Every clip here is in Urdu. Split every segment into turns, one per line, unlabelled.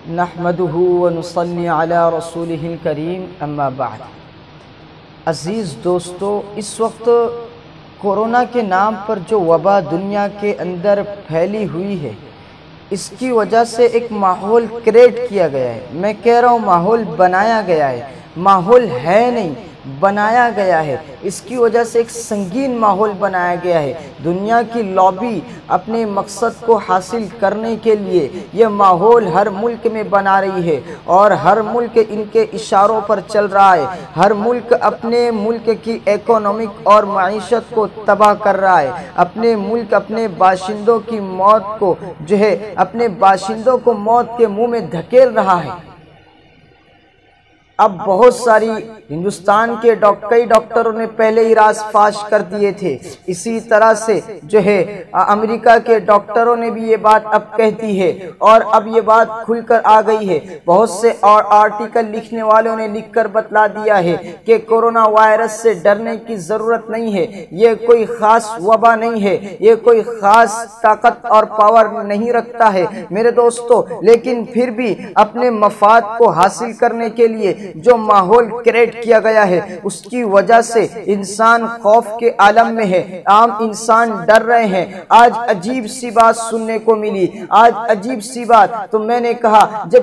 نحمدہ ونصلی علی رسولہ الکریم اما بعد۔ عزیز دوستو، اس وقت کورونا کے نام پر جو وبا دنیا کے اندر پھیلی ہوئی ہے، اس کی وجہ سے ایک ماحول کریٹ کیا گیا ہے۔ میں کہہ رہا ہوں ماحول بنایا گیا ہے، ماحول ہے نہیں، بنایا گیا ہے۔ اس کی وجہ سے ایک سنگین ماحول بنایا گیا ہے۔ دنیا کی لابی اپنے مقصد کو حاصل کرنے کے لیے یہ ماحول ہر ملک میں بنا رہی ہے، اور ہر ملک ان کے اشاروں پر چل رہا ہے۔ ہر ملک اپنے ملک کی اکنامک اور معیشت کو تباہ کر رہا ہے۔ اپنے ملک اپنے باشندوں کی موت کو اپنے باشندوں کو موت کے منہ میں دھکیل رہا ہے۔ اب بہت ساری ہندوستان کے کئی ڈاکٹروں نے پہلے ہی راز فاش کر دیے تھے۔ اسی طرح سے امریکہ کے ڈاکٹروں نے بھی یہ بات اب کہتی ہے، اور اب یہ بات کھل کر آ گئی ہے۔ بہت سے اور آرٹیکل لکھنے والوں نے لکھ کر بتلا دیا ہے کہ کورونا وائرس سے ڈرنے کی ضرورت نہیں ہے، یہ کوئی خاص وبا نہیں ہے، یہ کوئی خاص طاقت اور پاور نہیں رکھتا ہے میرے دوستو۔ لیکن پھر بھی اپنے مفاد کو حاصل کرنے کے لیے جو ماحول کریٹ کیا گیا ہے، اس کی وجہ سے انسان خوف کے عالم میں ہے، عام انسان ڈر رہے ہیں۔ آج عجیب سی بات سننے کو ملی، آج عجیب سی بات۔ تو میں نے کہا جب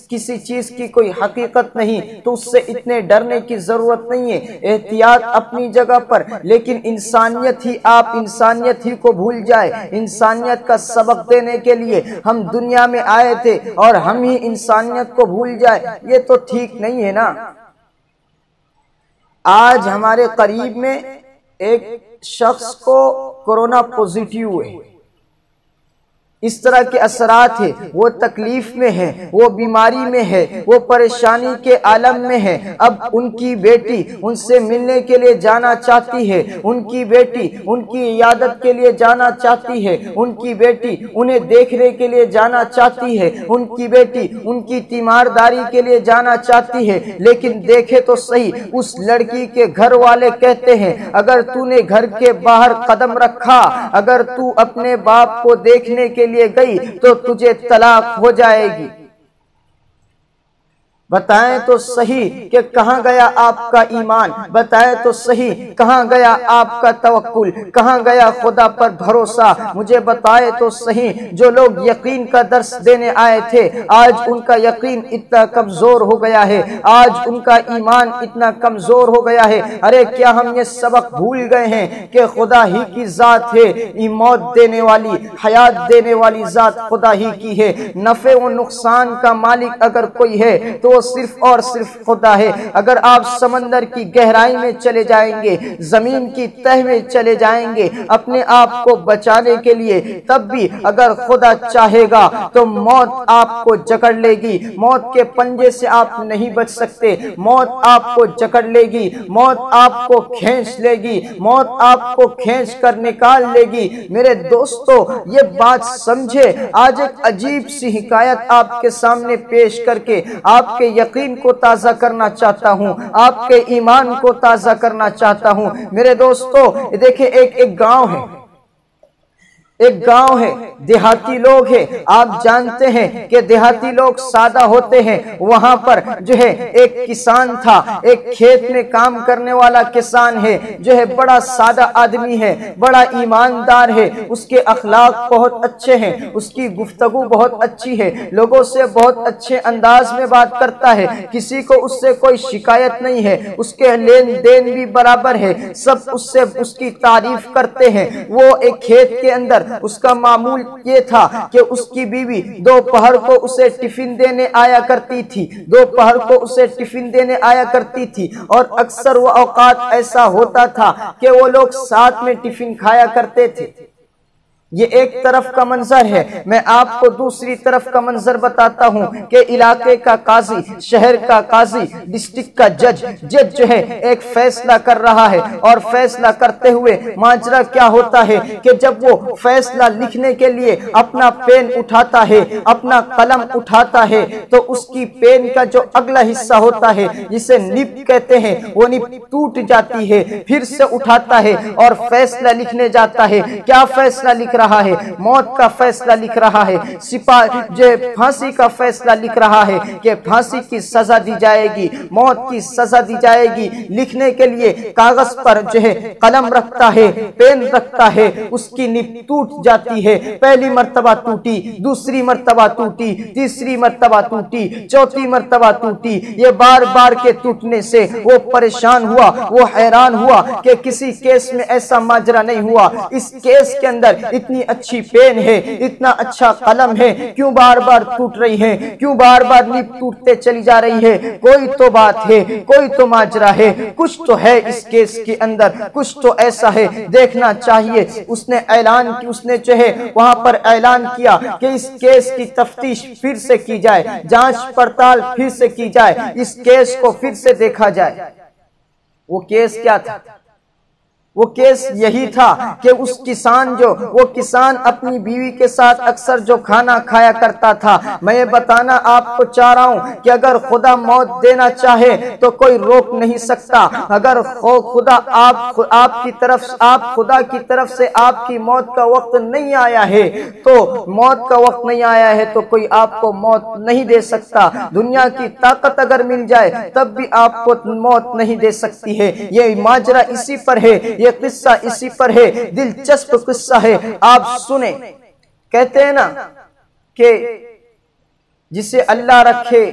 کسی چیز کی کوئی حقیقت نہیں تو اس سے اتنے ڈرنے کی ضرورت نہیں ہے۔ احتیاط اپنی جگہ پر، لیکن انسانیت ہی کو بھول جائے۔ انسانیت کا سبق دینے کے لیے ہم دنیا میں آئے تھے، اور ہم ہی انسانیت کو بھول جائے، یہ تو ٹھیک نہیں ہے نا۔ آج ہمارے قریب میں ایک شخص کو کورونا پوزیٹیو ہے، اس طرح کے اثرات ہیں، وہ تکلیف میں ہے، وہ بیماری میں ہے، وہ پریشانی کے عالم میں ہے۔ اب ان کی بیٹی ان سے ملنے کے لیے جانا چاہتی ہے، ان کی بیٹی ان کی عیادت کے لیے جانا چاہتی ہے، ان کی بیٹی انہیں دیکھنے کے لیے جانا چاہتی ہے، ان کی بیٹی ان کی تیمارداری کے لیے جانا چاہتی ہے۔ لیکن دیکھے تو صحیح، اس لڑکی کے گھر والے کہتے ہیں اگر تو نے گھر کے باہر قدم رکھا، اگر تو اپنے باپ کو دیکھنے کے لیے گئی تو تجھے طلاق ہو جائے گی۔ بتائیں تو صحیح کہ کہاں گیا آپ کا ایمان، بتائیں تو صحیح کہاں گیا آپ کا توکل، کہاں گیا خدا پر بھروسہ۔ مجھے بتائے تو صحیح جو لوگ یقین کا درس دینے آئے تھے، آج ان کا یقین اتنا کمزور ہو گیا ہے، آج ان کا ایمان اتنا کمزور ہو گیا ہے۔ ارے کیا ہم یہ سبق بھول گئے ہیں کہ خدا ہی کی ذات ہے، موت دینے والی، حیات دینے والی ذات خدا ہی کی ہے۔ نفع و نقصان کا مالک اگر کوئی ہے تو وہ صرف اور صرف خدا ہے۔ اگر آپ سمندر کی گہرائی میں چلے جائیں گے، زمین کی تہ میں چلے جائیں گے اپنے آپ کو بچانے کے لیے، تب بھی اگر خدا چاہے گا تو موت آپ کو جکڑ لے گی۔ موت کے پنجے سے آپ نہیں بچ سکتے، موت آپ کو جکڑ لے گی، موت آپ کو کھینچ لے گی، موت آپ کو کھینچ کر نکال لے گی۔ میرے دوستو یہ بات سمجھے۔ آج ایک عجیب سی حکایت آپ کے سامنے پیش کر کے آپ کے یقین کو تازہ کرنا چاہتا ہوں، آپ کے ایمان کو تازہ کرنا چاہتا ہوں۔ میرے دوستو دیکھیں، ایک گاؤں ہے، ایک گاؤں ہے، دیہاتی لوگ ہیں۔ آپ جانتے ہیں کہ دیہاتی لوگ سادہ ہوتے ہیں۔ وہاں پر ایک کسان تھا، ایک کھیت میں کام کرنے والا کسان ہے، بڑا سادہ آدمی ہے، بڑا ایماندار ہے، اس کے اخلاق بہت اچھے ہیں، اس کی گفتگو بہت اچھی ہے، لوگوں سے بہت اچھے انداز میں بات کرتا ہے، کسی کو اس سے کوئی شکایت نہیں ہے، اس کے لین دین بھی برابر ہے، سب اس کی تعریف کرتے ہیں۔ وہ ایک کھیت کے اندر اس کا معمول یہ تھا کہ اس کی بیوی دوپہر کو اسے ٹفن دینے آیا کرتی تھی، دوپہر کو اسے ٹفن دینے آیا کرتی تھی، اور اکثر وہ اوقات ایسا ہوتا تھا کہ وہ لوگ ساتھ میں ٹفن کھایا کرتے تھے۔ یہ ایک طرف کا منظر ہے۔ میں آپ کو دوسری طرف کا منظر بتاتا ہوں کہ علاقے کا قاضی، شہر کا قاضی، ڈسٹرکٹ کا جج ایک فیصلہ کر رہا ہے، اور فیصلہ کرتے ہوئے ماجرا کیا ہوتا ہے کہ جب وہ فیصلہ لکھنے کے لیے اپنا پین اٹھاتا ہے، اپنا قلم اٹھاتا ہے، تو اس کی پین کا جو اگلا حصہ ہوتا ہے جسے نب کہتے ہیں، وہ نب ٹوٹ جاتی ہے، پھر سے اٹھاتا ہے اور فیصلہ لکھنے جاتا ہے۔ کیا فیصلہ لکھ رہا ہے، موت کا فیصلہ لکھ رہا ہے، جو پھانسی کا فیصلہ لکھ رہا ہے کہ پھانسی کی سزا دی جائے گی، موت کی سزا دی جائے گی، لکھنے کے لیے کاغذ پر جو ہے قلم رکھتا ہے، پین رکھتا ہے، اس کی نب ٹوٹ جاتی ہے، پہلی مرتبہ ٹوٹی، دوسری مرتبہ ٹوٹی، تیسری مرتبہ ٹوٹی، چوتھی مرتبہ ٹوٹی، یہ بار بار کے ٹوٹنے سے وہ پریشان ہوا، وہ حیران ہوا کہ کسی کیس میں ایسا ماجرا نہیں ہوا، اس کیس کے اندر اتنی اچھی پین ہے، اتنا اچھا قلم ہے، کیوں بار بار ٹوٹ رہی ہے، کیوں بار بار نب ٹوٹتے چلی جا رہی ہے؟ کوئی تو بات ہے، کوئی تو ماجرا ہے، کچھ تو ہے اس کیس کے اندر، کچھ تو ایسا ہے، دیکھنا چاہیے۔ اس نے اعلان کی، اس نے جو ہے وہاں پر اعلان کیا کہ اس کیس کی تفتیش پھر سے کی جائے، جانچ پڑتال پھر سے کی جائے، اس کیس کو پھر سے دیکھا جائے۔ وہ کیس کیا تھا؟ وہ کیس یہی تھا کہ اس کسان وہ کسان اپنی بیوی کے ساتھ اکثر جو کھانا کھایا کرتا تھا۔ میں یہ بتانا آپ کو چاہ رہا ہوں کہ اگر خدا موت دینا چاہے تو کوئی روک نہیں سکتا۔ اگر خدا آپ کی طرف سے آپ کی موت کا وقت نہیں آیا ہے تو موت کا وقت نہیں آیا ہے تو کوئی آپ کو موت نہیں دے سکتا۔ دنیا کی طاقت اگر مل جائے تب بھی آپ کو موت نہیں دے سکتی ہے۔ یہ ماجرا اسی پر ہے، یہ قصہ اسی پر ہے، دلچسپ قصہ ہے، آپ سنیں۔ کہتے ہیں نا کہ جسے اللہ رکھے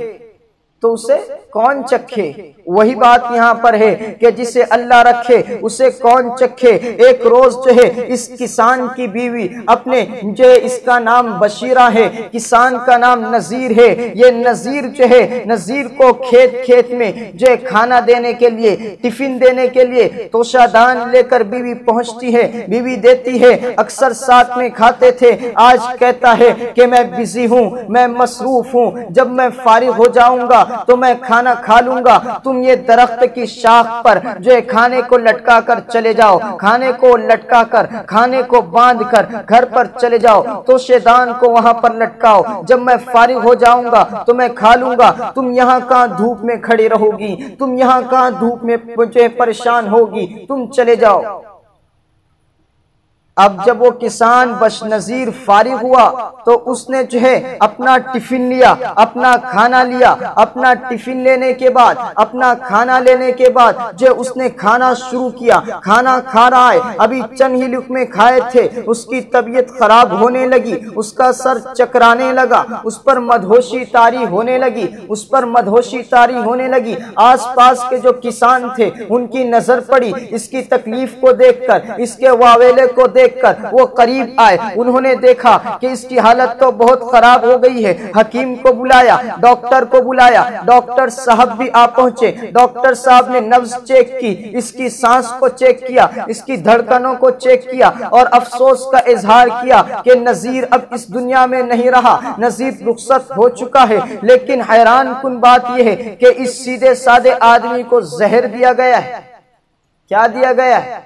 تو اسے کون چکھے، وہی بات یہاں پر ہے کہ جسے اللہ رکھے اسے کون چکھے۔ ایک روز جو ہے اس کسان کی بیوی اپنے جو ہے اس کا نام بشیرہ ہے، کسان کا نام نذیر ہے، یہ نذیر جو ہے نذیر کو کھیت میں جو ہے کھانا دینے کے لیے، ٹفن دینے کے لیے توشہ دان لے کر بیوی پہنچتی ہے، بیوی دیتی ہے، اکثر ساتھ میں کھاتے تھے۔ آج کہتا ہے کہ میں بزی ہوں، میں مصروف ہوں، جب میں فارغ ہو جاؤں گا تو میں کھانا کھا لوں گا، تم یہ درخت کی شاخ پر جو ہے کھانے کو لٹکا کر چلے جاؤ، کھانے کو لٹکا کر، کھانے کو باندھ کر گھر پر چلے جاؤ، توشے دان کو وہاں پر لٹکاؤ، جب میں فارغ ہو جاؤں گا تو میں کھا لوں گا، تم یہاں کہاں دھوپ میں کھڑی رہو گی، تم یہاں کہاں دھوپ میں جو ہے پریشان ہوگی، تم چلے جاؤ۔ اب جب وہ کسان نذیر فارغ ہوا تو اس نے جو ہے اپنا ٹفن لیا، اپنا کھانا لیا، اپنا ٹفن لینے کے بعد، اپنا کھانا لینے کے بعد جو اس نے کھانا شروع کیا، کھانا کھا رہا ہے، ابھی چند ہی لقمے کھائے تھے، اس کی طبیعت خراب ہونے لگی، اس کا سر چکرانے لگا، اس پر مدہوشی طاری ہونے لگی، اس پر مدہوشی طاری ہونے لگی۔ آس پاس کے جو کسان تھے ان کی نظر پڑی اس کی تکلیف کو دیکھ کر، اس کے واویلے کو دیکھ کر وہ قریب آئے، انہوں نے دیکھا کہ اس کی حالت تو بہت خراب ہو گئی ہے، حکیم کو بلایا، ڈاکٹر کو بلایا، ڈاکٹر صاحب بھی آ پہنچے، ڈاکٹر صاحب نے نبض چیک کی، اس کی سانس کو چیک کیا، اس کی دھڑکنوں کو چیک کیا اور افسوس کا اظہار کیا کہ نذیر اب اس دنیا میں نہیں رہا، نذیر رخصت ہو چکا ہے۔ لیکن حیران کن بات یہ ہے کہ اس سیدھے سادے آدمی کو زہر دیا گیا ہے۔ کیا دیا گیا ہے؟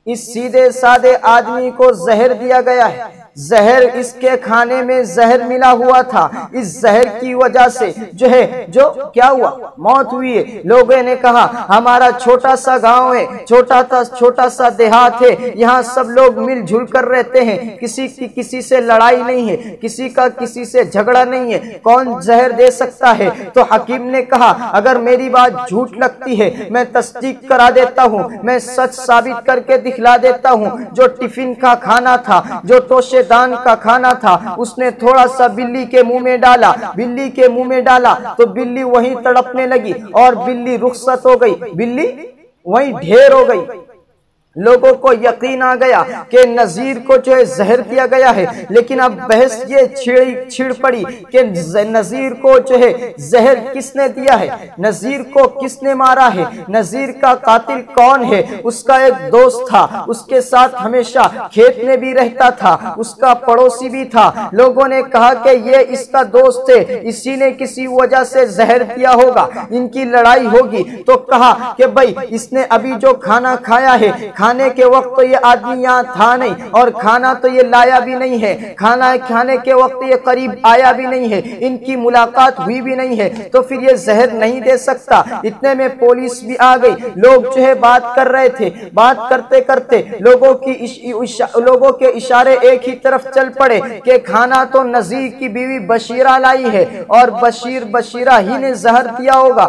اس سیدھے سادے آدمی کو زہر دیا گیا ہے۔ زہر، اس کے کھانے میں زہر ملا ہوا تھا، اس زہر کی وجہ سے جو ہے کیا ہوا؟ موت ہوئی ہے۔ لوگوں نے کہا ہمارا چھوٹا سا گاؤں ہے، چھوٹا سا دیہات ہے، یہاں سب لوگ مل جھل کر رہتے ہیں، کسی کی کسی سے لڑائی نہیں ہے، کسی کا کسی سے جھگڑا نہیں ہے، کون زہر دے سکتا ہے؟ تو حکیم نے کہا اگر میری بات جھوٹ لگتی ہے میں تصدیق کرا دیتا ہوں، میں سچ ثابت کر کے دکھلا دیتا ہوں۔ جو ٹفن کا کھانا تھا، جو توشے دان کا کھانا تھا، اس نے تھوڑا سا بلی کے منہ میں ڈالا، بلی کے منہ میں ڈالا تو بلی وہیں تڑپنے لگی اور بلی رخصت ہو گئی، بلی وہیں ڈھیر ہو گئی۔ لوگوں کو یقین آ گیا کہ نذیر کو جو ہے زہر دیا گیا ہے، لیکن اب بحث یہ چھڑ پڑی کہ نذیر کو جو ہے زہر کس نے دیا ہے، نذیر کو کس نے مارا ہے، نذیر کا قاتل کون ہے؟ اس کا ایک دوست تھا، اس کے ساتھ ہمیشہ کھیت میں بھی رہتا تھا، اس کا پڑوسی بھی تھا۔ لوگوں نے کہا کہ یہ اس کا دوست ہے، اسی نے کسی وجہ سے زہر دیا ہوگا، ان کی لڑائی ہوگی۔ تو کہا کہ بھائی اس نے ابھی جو کھانا کھایا ہے، کھانے کے وقت تو یہ آدمی یہاں تھا نہیں اور کھانا تو یہ لایا بھی نہیں ہے، کھانا کھانے کے وقت یہ قریب آیا بھی نہیں ہے، ان کی ملاقات ہوئی بھی نہیں ہے، تو پھر یہ زہر نہیں دے سکتا۔ اتنے میں پولیس بھی آ گئی، لوگ جو ہے بات کر رہے تھے، بات کرتے کرتے لوگوں کے اشارے ایک ہی طرف چل پڑے کہ کھانا تو نذیر کی بیوی بشیرہ لائی ہے اور بشیرہ ہی نے زہر دیا ہوگا۔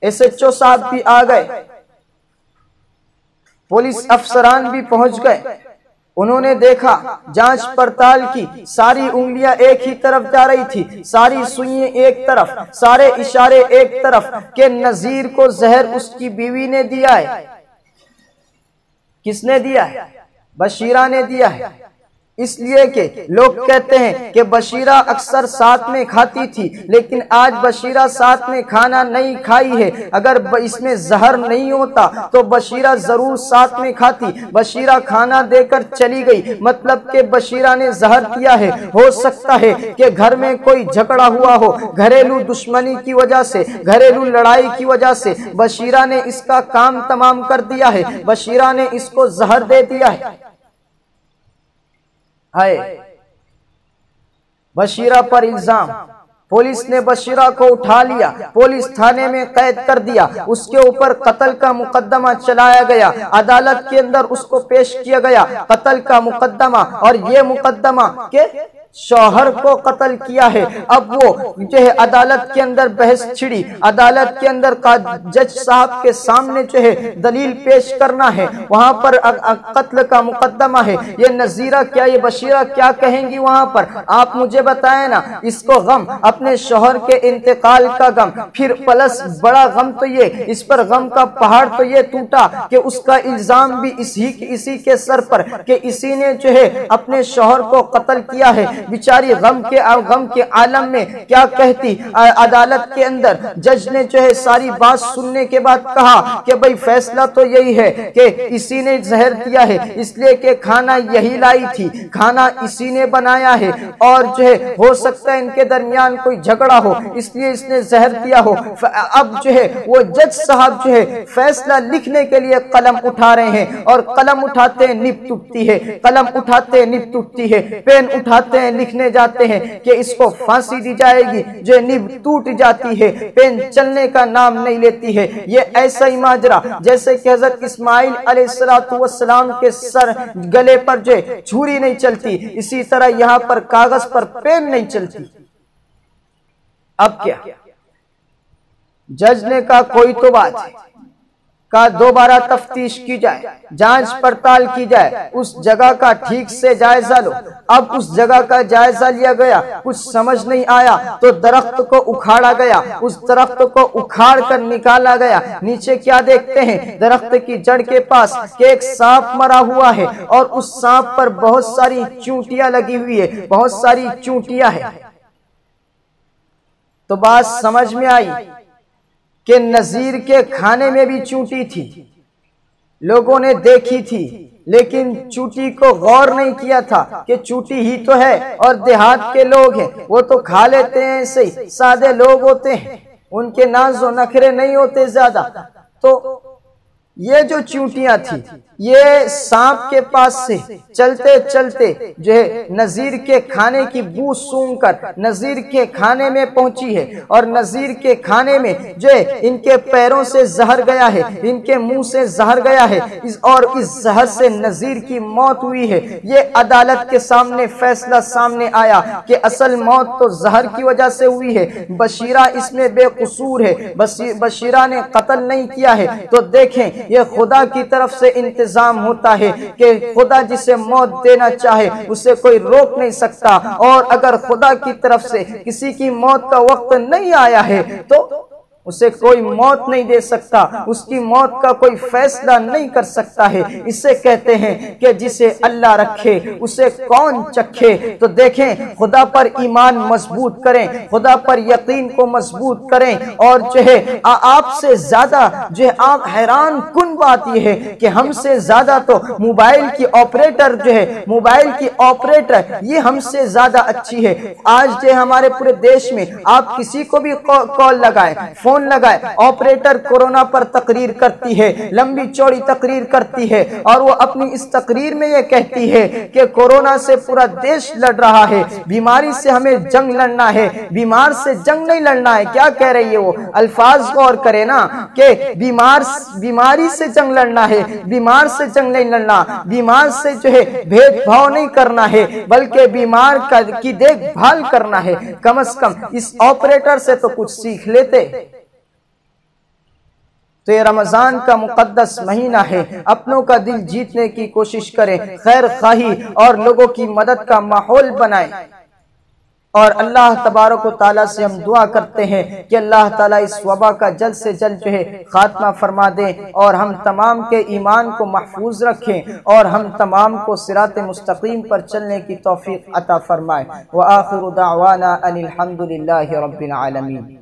ایس ایچ او صاحب بھی آ گئے، پولیس افسران بھی پہنچ گئے، انہوں نے دیکھا، جانچ پڑتال کی، ساری انگلیاں ایک ہی طرف جا رہی تھی، ساری سوئیں ایک طرف، سارے اشارے ایک طرف کہ نذیر کو زہر اس کی بیوی نے دیا ہے۔ کس نے دیا ہے؟ بشیرہ نے دیا ہے۔ اس لیے کہ لوگ کہتے ہیں کہ بشیرہ اکثر ساتھ میں کھاتی تھی، لیکن آج بشیرہ ساتھ میں کھانا نہیں کھائی ہے۔ اگر اس میں زہر نہیں ہوتا تو بشیرہ ضرور ساتھ میں کھاتی۔ بشیرہ کھانا دے کر چلی گئی، مطلب کہ بشیرہ نے زہر دیا ہے۔ ہو سکتا ہے کہ گھر میں کوئی جھگڑا ہوا ہو، گھریلو دشمنی کی وجہ سے، گھریلو لڑائی کی وجہ سے بشیرہ نے اس کا کام تمام کر دیا ہے، بشیرہ نے اس کو زہر دے دیا ہے۔ بشیرہ پر الزام، پولیس نے بشیرہ کو اٹھا لیا، پولیس تھانے میں قید کر دیا، اس کے اوپر قتل کا مقدمہ چلایا گیا، عدالت کے اندر اس کو پیش کیا گیا، قتل کا مقدمہ، اور یہ مقدمہ کہ شوہر کو قتل کیا ہے۔ اب وہ جو ہے عدالت کے اندر بحث چھڑی، عدالت کے اندر جج صاحب کے سامنے جو ہے دلیل پیش کرنا ہے، وہاں پر قتل کا مقدمہ ہے، یہ نذیرہ کیا، یہ بشیرہ کیا کہیں گی وہاں پر؟ آپ مجھے بتائیں نا، اس کو غم اپنے شوہر کے انتقال کا غم، پھر پلس بڑا غم تو یہ، اس پر غم کا پہاڑ تو یہ ٹوٹا کہ اس کا الزام بھی اسی کے سر پر کہ اسی نے جو ہے اپنے شوہر کو قتل کیا ہے۔ بیچاری غم کے عالم میں کیا کہتی؟ عدالت کے اندر جج نے جو ہے ساری بات سننے کے بعد کہا کہ بھئی فیصلہ تو یہی ہے کہ اسی نے زہر دیا ہے، اس لیے کہ کھانا یہی لائی تھی، کھانا اسی نے بنایا ہے، اور جو ہے ہو سکتا ہے ان کے درمیان کوئی جھگڑا ہو، اس لیے اس نے زہر دیا ہو۔ اب جو ہے وہ جج صاحب جو ہے فیصلہ لکھنے کے لیے قلم اٹھا رہے ہیں، اور قلم اٹھاتے ہیں نب ٹوٹتی ہے، قلم اٹھاتے ہیں نب ٹوٹتی ہے، پین اٹھاتے ہیں لکھنے جاتے ہیں کہ اس کو پھانسی دی جائے گی، جو نب ٹوٹ جاتی ہے، پین چلنے کا نام نہیں لیتی ہے۔ یہ ایسا ہی ماجرا جیسے کہ حضرت اسماعیل علیہ السلام کے سر گلے پر جو چھری نہیں چلتی، اسی طرح یہاں پر کاغذ پر پین نہیں چلتی۔ اب کیا؟ جج نے کہا کوئی تو بات ہے، کا دوبارہ تفتیش کی جائے، جانچ پڑتال کی جائے، اس جگہ کا ٹھیک سے جائزہ لو۔ اب اس جگہ کا جائزہ لیا گیا، کچھ سمجھ نہیں آیا تو درخت کو اکھاڑا گیا، اس درخت کو اکھاڑ کر نکالا گیا۔ نیچے کیا دیکھتے ہیں؟ درخت کی جڑ کے پاس کہ ایک سانپ مرا ہوا ہے، اور اس سانپ پر بہت ساری چونٹیاں لگی ہوئی ہے، بہت ساری چونٹیاں ہیں۔ تو بات سمجھ میں آئی کہ نذیر کے کھانے میں بھی چونٹی تھی، لوگوں نے دیکھی تھی، لیکن چونٹی کو غور نہیں کیا تھا کہ چونٹی ہی تو ہے، اور دیہات کے لوگ ہیں وہ تو کھا لیتے ہیں، ایسے ہی سادے لوگ ہوتے ہیں، ان کے ناز و نخرے نہیں ہوتے زیادہ۔ تو یہ جو چونٹیاں تھی یہ سانپ کے پاس سے چلتے چلتے جو ہے نذیر کے کھانے کی بو سونگ کر نذیر کے کھانے میں پہنچی ہے، اور نذیر کے کھانے میں جو ہے ان کے پیروں سے زہر گیا ہے، ان کے منہ سے زہر گیا ہے، اور اس زہر سے نذیر کی موت ہوئی ہے۔ یہ عدالت کے سامنے فیصلہ سامنے آیا کہ اصل موت تو زہر کی وجہ سے ہوئی ہے، بشیرہ اس میں بے قصور ہے، بشیرہ نے قتل نہیں کیا ہے۔ تو دیکھیں یہ خدا کی طرف سے انتظام ہوتا ہے کہ خدا جسے موت دینا چاہے اسے کوئی روک نہیں سکتا، اور اگر خدا کی طرف سے کسی کی موت کا وقت نہیں آیا ہے تو اسے کوئی موت نہیں دے سکتا، اس کی موت کا کوئی فیصلہ نہیں کر سکتا ہے۔ اسے کہتے ہیں کہ جسے اللہ رکھے اسے کون چکھے۔ تو دیکھیں خدا پر ایمان مضبوط کریں، خدا پر یقین کو مضبوط کریں، اور جو ہے آپ سے زیادہ جو ہے آپ حیران کن بات یہ ہے کہ ہم سے زیادہ تو موبائل کی آپریٹر جو ہے، موبائل کی آپریٹر یہ ہم سے زیادہ اچھی ہے۔ آج جو ہمارے پورے دیش میں آپ کسی کو بھی کال لگائیں، فون فون لگائے، آپریٹر کورونا پر تقریر کرتی ہے، لمبی چوڑی تقریر کرتی ہے، اور وہ اپنی اس تقریر میں یہ کہتی ہے کہ کورونا سے پورا دیش لڑ رہا ہے، بیماری سے ہمیں جنگ لڑنا ہے، بیمار سے جنگ نہیں لڑنا ہے۔ کیا کہہ رہی ہے وہ؟ الفاظ غور کرے نا کہ بیماری سے جنگ لڑنا ہے، بیمار سے جنگ نہیں لڑنا، بیمار سے جو ہے بھید بھاؤ نہیں کرنا ہے، بلکہ بیمار کی دیکھ بھال کرنا ہے۔ کم از کم اس آپریٹر سے تو کچھ سیکھ لیتے۔ تو یہ رمضان کا مقدس مہینہ ہے، اپنوں کا دل جیتنے کی کوشش کریں، خیر خواہی اور لوگوں کی مدد کا ماحول بنائیں، اور اللہ تبارک و تعالیٰ سے ہم دعا کرتے ہیں کہ اللہ تعالیٰ اس وبا کا جلد سے جلد جو ہے خاتمہ فرما دیں، اور ہم تمام کے ایمان کو محفوظ رکھیں، اور ہم تمام کو صراط مستقیم پر چلنے کی توفیق عطا فرمائے۔ وآخر دعوانا ان الحمد للہ رب العالمین۔